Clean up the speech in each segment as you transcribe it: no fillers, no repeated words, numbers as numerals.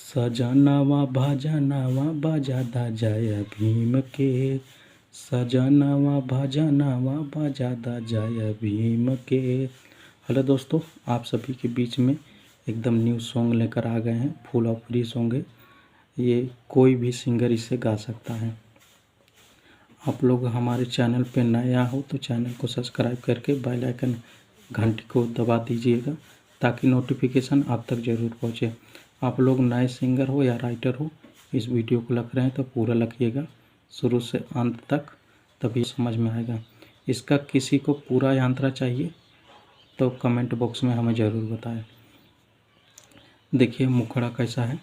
सजनवा भजनवा बजादा जय भीम के। सजनवा भजनवा बजादा जय भीम के। हेलो दोस्तों, आप सभी के बीच में एकदम न्यू सॉन्ग लेकर आ गए हैं। फुल ऑफ फ्री सॉन्ग है ये, कोई भी सिंगर इसे गा सकता है। आप लोग हमारे चैनल पे नया हो तो चैनल को सब्सक्राइब करके बेल आइकन घंटी को दबा दीजिएगा ताकि नोटिफिकेशन आप तक ज़रूर पहुँचे। आप लोग नए सिंगर हो या राइटर हो, इस वीडियो को लग रहे हैं तो पूरा लगिएगा शुरू से अंत तक, तभी समझ में आएगा। इसका किसी को पूरा यांत्रा चाहिए तो कमेंट बॉक्स में हमें ज़रूर बताएं। देखिए मुखड़ा कैसा है,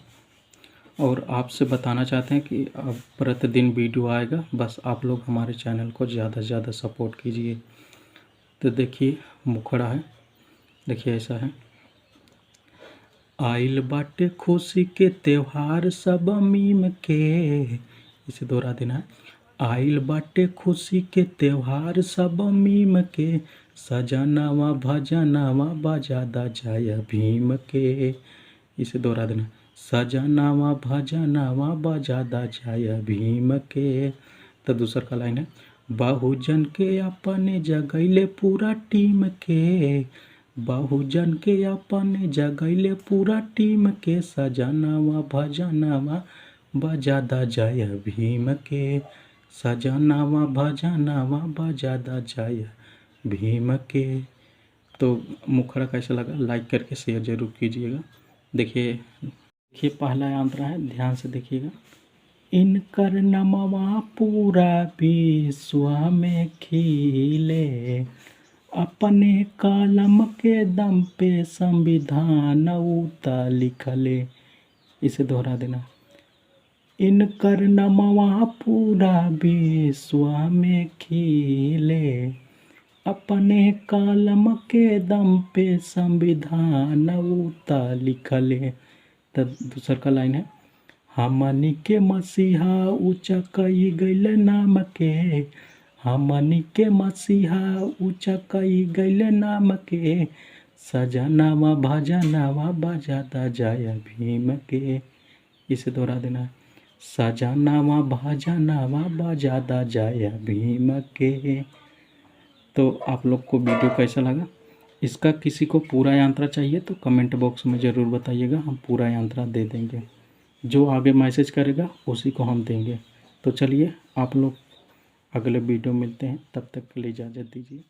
और आपसे बताना चाहते हैं कि अब प्रतिदिन वीडियो आएगा, बस आप लोग हमारे चैनल को ज़्यादा से ज़्यादा सपोर्ट कीजिए। तो देखिए मुखड़ा है, देखिए ऐसा है। आइल बाटे खुशी के त्योहार सब मीम के, इसे दोहरा देना है। आइल बाटे खुशी के त्योहार सब मीम के, सजनवा भजनवा बजादा जय भीम के। इसे दोहरा देना, सजनवा भजनवा बजादा जय भीम के। तो दूसरा का लाइन है, बहुजन के अपने जगैले पूरा टीम के, बहुजन के अपने जगैले पूरा टीम के, सजनवा भजनवा बजादा जय भीम के। सजनवा भजनवा बजादा जय भीम के। तो मुखड़ा कैसा लगा लाइक करके शेयर जरूर कीजिएगा। देखिए पहला यांत्रा है, ध्यान से देखिएगा। इनकर नमवा पूरा विश्व में खिले, अपने कलम के दम पे संविधान उता लिखले। इसे दोहरा देना, इनकर नमवा पूरा विश्व में खिले, अपने कलम के दम पे संविधान उता लिखले। तो दूसर का लाइन है, हमनी के मसीहा ऊंचा कई गैल नाम के, हमनी के मसीहा ऊंचा कई गैल नाम के, सजनवा भजनवा बजादा जय भीम के। इसे दोहरा देना, सजनवा भजनवा बजादा जय भीम के। तो आप लोग को वीडियो कैसा लगा? इसका किसी को पूरा यांत्रा चाहिए तो कमेंट बॉक्स में ज़रूर बताइएगा, हम पूरा यांत्रा दे देंगे। जो आगे मैसेज करेगा उसी को हम देंगे। तो चलिए आप लोग अगले वीडियो मिलते हैं, तब तक के लिए इजाज़त दीजिए।